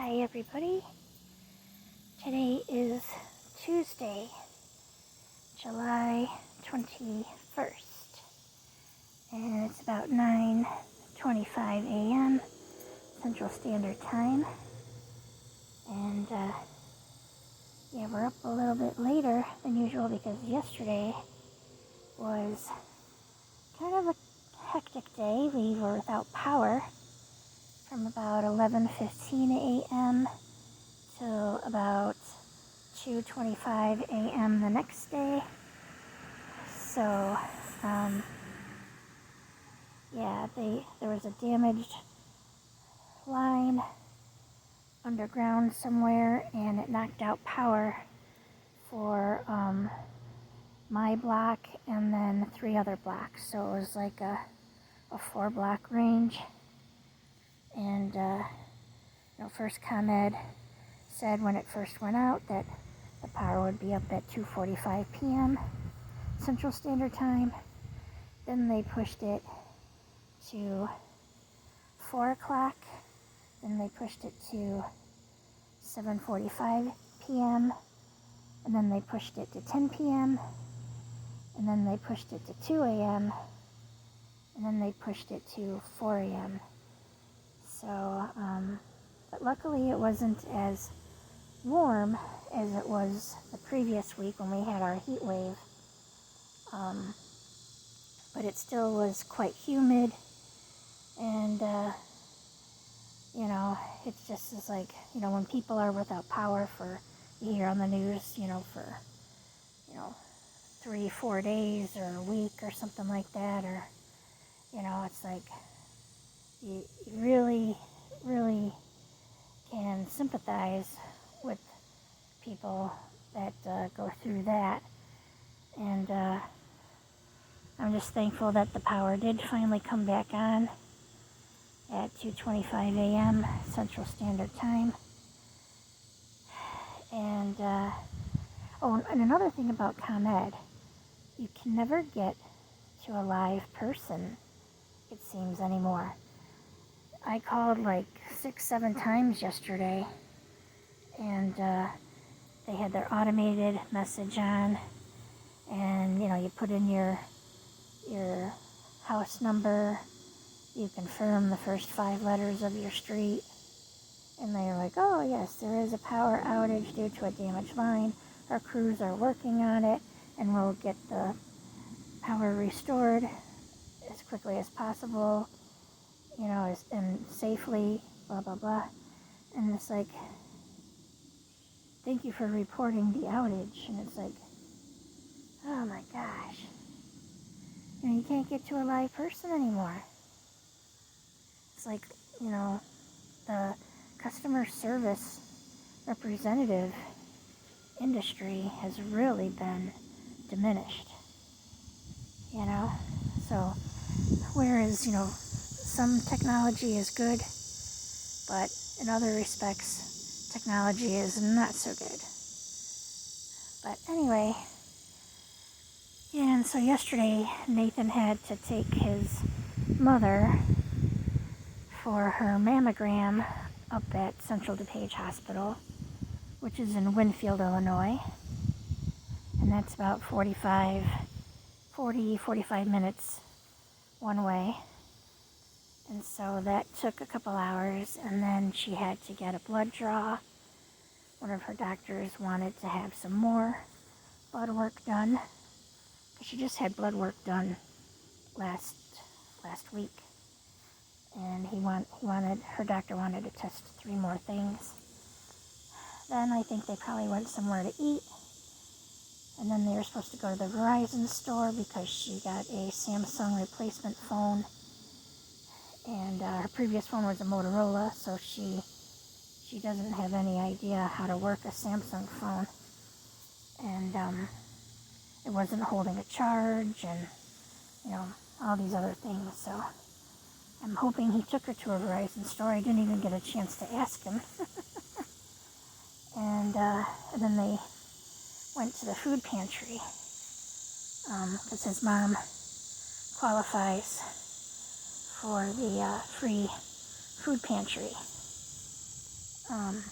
Hi everybody. Today is Tuesday, July 21st, and it's about 9:25 a.m. Central Standard Time. And yeah, we're up a little bit later than usual because yesterday was kind of a hectic day. We were without power from about 11:15 a.m. till about 2:25 a.m. the next day. So, yeah, there was a damaged line underground somewhere, and it knocked out power for my block and then 3 other blocks. So it was like a 4-block range. And first ComEd said when it first went out that the power would be up at 2:45 p.m. Central Standard Time. Then they pushed it to 4 o'clock. Then they pushed it to 7:45 p.m. And then they pushed it to 10 p.m. And then they pushed it to 2 a.m. And then they pushed it to 4 a.m. So, but luckily it wasn't as warm as it was the previous week when we had our heat wave. But it still was quite humid, and it just is like, when people are without power for, you hear on the news, for 3-4 days or a week or something like that, or it's like you really can sympathize with people that go through that. And I'm just thankful that the power did finally come back on at 2:25 a.m. Central Standard Time. And and another thing about ComEd, you can never get to a live person, it seems, anymore. I called like 6-7 times yesterday, and they had their automated message on, and you put in your house number, you confirm the first 5 letters of your street, and they're like, oh yes, there is a power outage due to a damaged line. Our crews are working on it, and we'll get the power restored as quickly as possible, and safely, blah blah blah. And it's like, thank you for reporting the outage. And it's like, oh my gosh, you can't get to a live person anymore. It's like, the customer service representative industry has really been diminished, so whereas, some technology is good, but in other respects, technology is not so good. But anyway, and so yesterday, Nathan had to take his mother for her mammogram up at Central DuPage Hospital, which is in Winfield, Illinois. And that's about 45 minutes one way. And so that took a couple hours, and then she had to get a blood draw. One of her doctors wanted to have some more blood work done, because she just had blood work done last week. And her doctor wanted to test 3 more things. Then I think they probably went somewhere to eat. And then they were supposed to go to the Verizon store because she got a Samsung replacement phone. And her previous phone was a Motorola, so she doesn't have any idea how to work a Samsung phone. And it wasn't holding a charge, and, all these other things. So I'm hoping he took her to a Verizon store. I didn't even get a chance to ask him. And then they went to the food pantry, because his mom qualifies for the free food pantry. Um,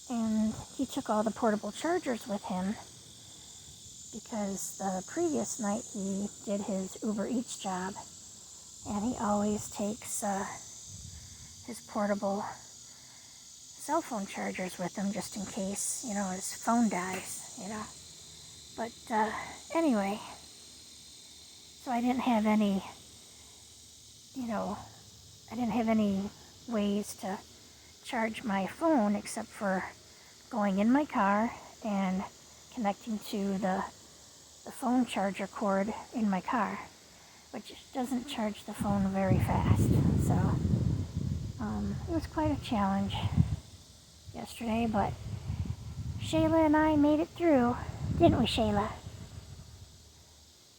and he took all the portable chargers with him because the previous night he did his Uber Eats job, and he always takes his portable cell phone chargers with him just in case, his phone dies. But anyway, so I didn't have any, I didn't have any ways to charge my phone except for going in my car and connecting to the phone charger cord in my car, which doesn't charge the phone very fast. So it was quite a challenge yesterday, but Shayla and I made it through, didn't we, Shayla?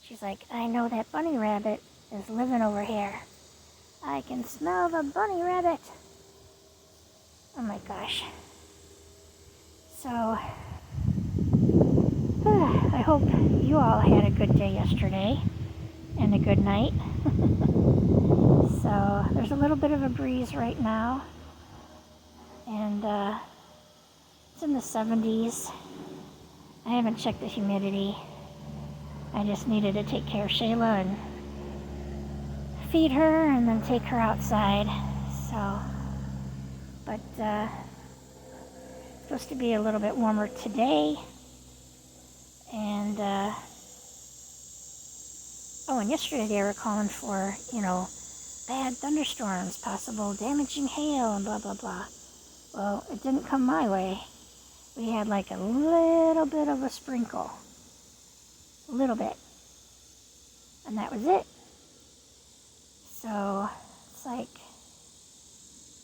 She's like, I know that bunny rabbit is living over here. I can smell the bunny rabbit. Oh my gosh. So, I hope you all had a good day yesterday and a good night. So, there's a little bit of a breeze right now, and it's in the 70s. I haven't checked the humidity. I just needed to take care of Shayla and feed her and then take her outside. So, but it's supposed to be a little bit warmer today. And, and yesterday they were calling for, bad thunderstorms, possible damaging hail, and blah, blah, blah. Well, it didn't come my way. We had like a little bit of a sprinkle. A little bit. And that was it. So, it's like,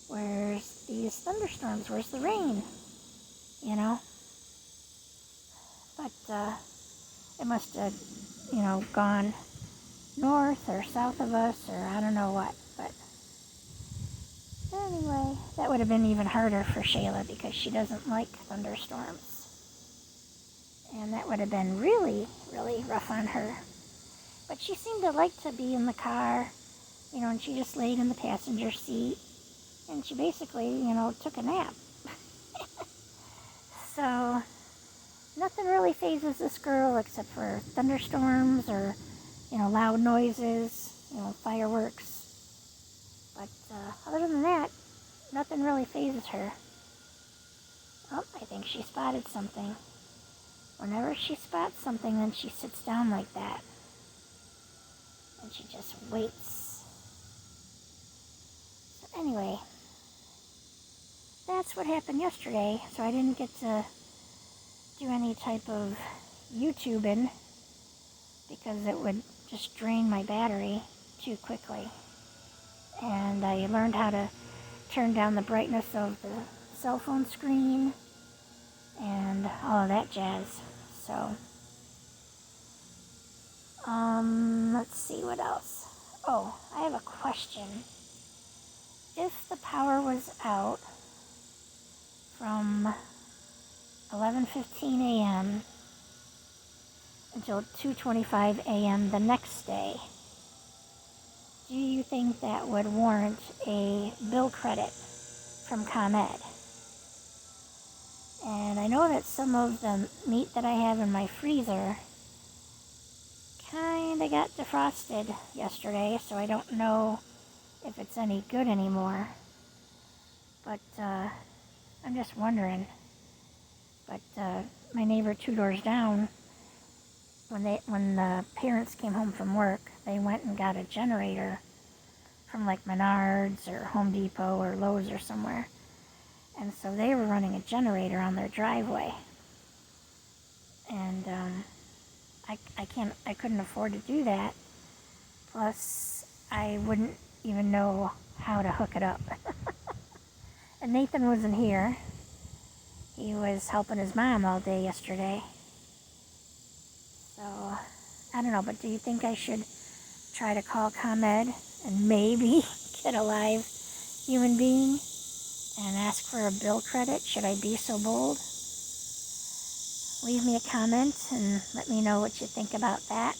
where's these thunderstorms? Where's the rain? But it must have, gone north or south of us, or I don't know what. But anyway, that would have been even harder for Shayla because she doesn't like thunderstorms. And that would have been really, really rough on her. But she seemed to like to be in the car, and she just laid in the passenger seat. And she basically, took a nap. So, nothing really phases this girl except for thunderstorms or, loud noises, fireworks. But other than that, nothing really phases her. Oh, I think she spotted something. Whenever she spots something, then she sits down like that. And she just waits. So anyway, that's what happened yesterday. So I didn't get to do any type of YouTubing because it would just drain my battery too quickly. And I learned how to turn down the brightness of the cell phone screen and all of that jazz. So, let's see what else. Oh, I have a question. If the power was out from 11:15 a.m. until 2:25 a.m. the next day, do you think that would warrant a bill credit from ComEd? And I know that some of the meat that I have in my freezer kind of got defrosted yesterday, so I don't know if it's any good anymore. But I'm just wondering. But my neighbor 2 doors down, when the parents came home from work, they went and got a generator from like Menards or Home Depot or Lowe's or somewhere. And so they were running a generator on their driveway. And I couldn't afford to do that. Plus, I wouldn't even know how to hook it up. And Nathan wasn't here. He was helping his mom all day yesterday. So, I don't know, but do you think I should try to call ComEd and maybe get a live human being and ask for a bill credit? Should I be so bold? Leave me a comment and let me know what you think about that.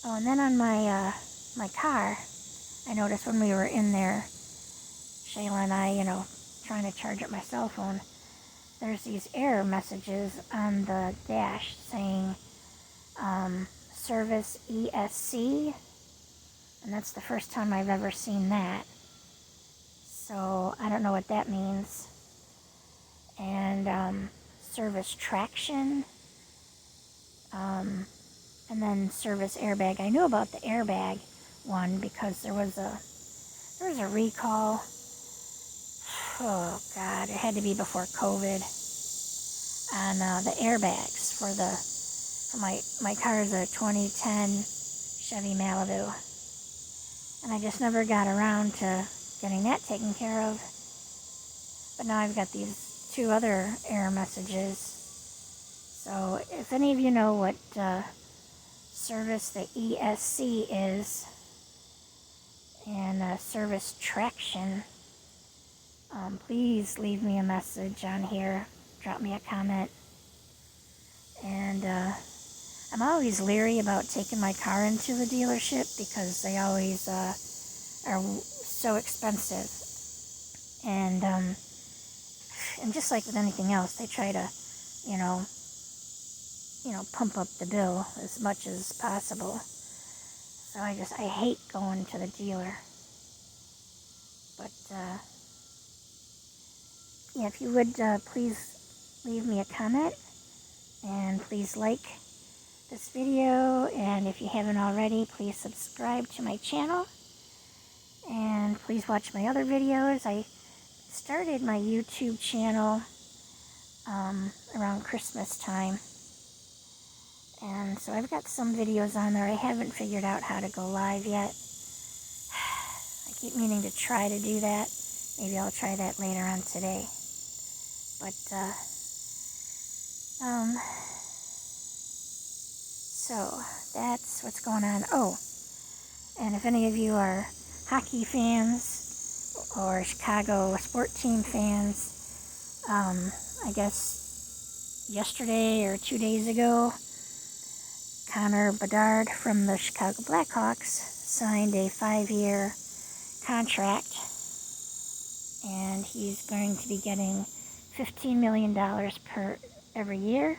Oh, and then on my car, I noticed when we were in there Shayla and I, trying to charge up my cell phone, there's these error messages on the dash saying service ESC, and that's the first time I've ever seen that. So I don't know what that means. And service traction, and then service airbag. I knew about the airbag one because there was a recall. Oh God, it had to be before COVID. On the airbags for my car is a 2010 Chevy Malibu, and I just never got around to getting that taken care of. But now I've got these two other error messages. So if any of you know what service the ESC is and service traction, please leave me a message on here. Drop me a comment. And I'm always leery about taking my car into the dealership because they always are so expensive. And just like with anything else, they try to, pump up the bill as much as possible. So I hate going to the dealer. But yeah, if you would please leave me a comment, and please like this video, and if you haven't already, please subscribe to my channel, and please watch my other videos. I started my YouTube channel around Christmas time, and so I've got some videos on there. I haven't figured out how to go live yet. I keep meaning to try to do that. Maybe I'll try that later on today. But so that's what's going on. Oh, and if any of you are hockey fans or Chicago sport team fans, I guess yesterday or 2 days ago, Connor Bedard from the Chicago Blackhawks signed a 5-year contract, and he's going to be getting $15 million every year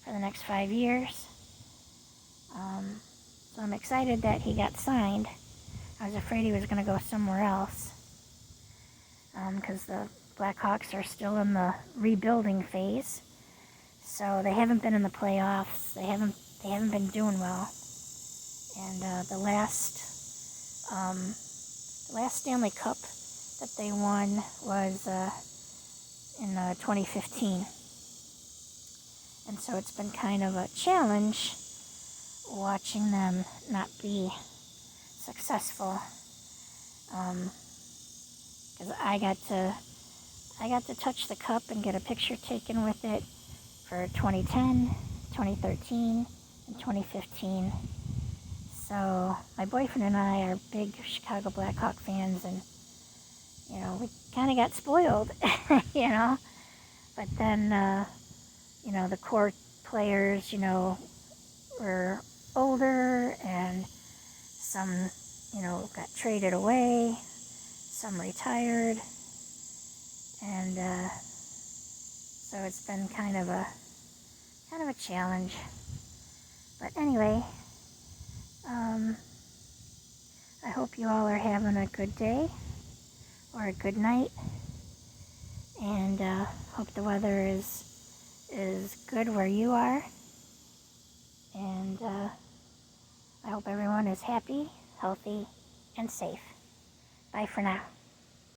for the next 5 years. So I'm excited that he got signed. I was afraid he was going to go somewhere else because the Blackhawks are still in the rebuilding phase. So they haven't been in the playoffs. They haven't been doing well. And the last Stanley Cup that they won was in 2015. And so it's been kind of a challenge watching them not be successful. Because I got to touch the cup and get a picture taken with it for 2010, 2013, and 2015. So my boyfriend and I are big Chicago Blackhawk fans, and we kind of got spoiled, But then the core players, were older, and some, got traded away, some retired, and so it's been kind of a challenge. But anyway, I hope you all are having a good day or a good night, and hope the weather is good where you are, and I hope everyone is happy, healthy, and safe. Bye for now.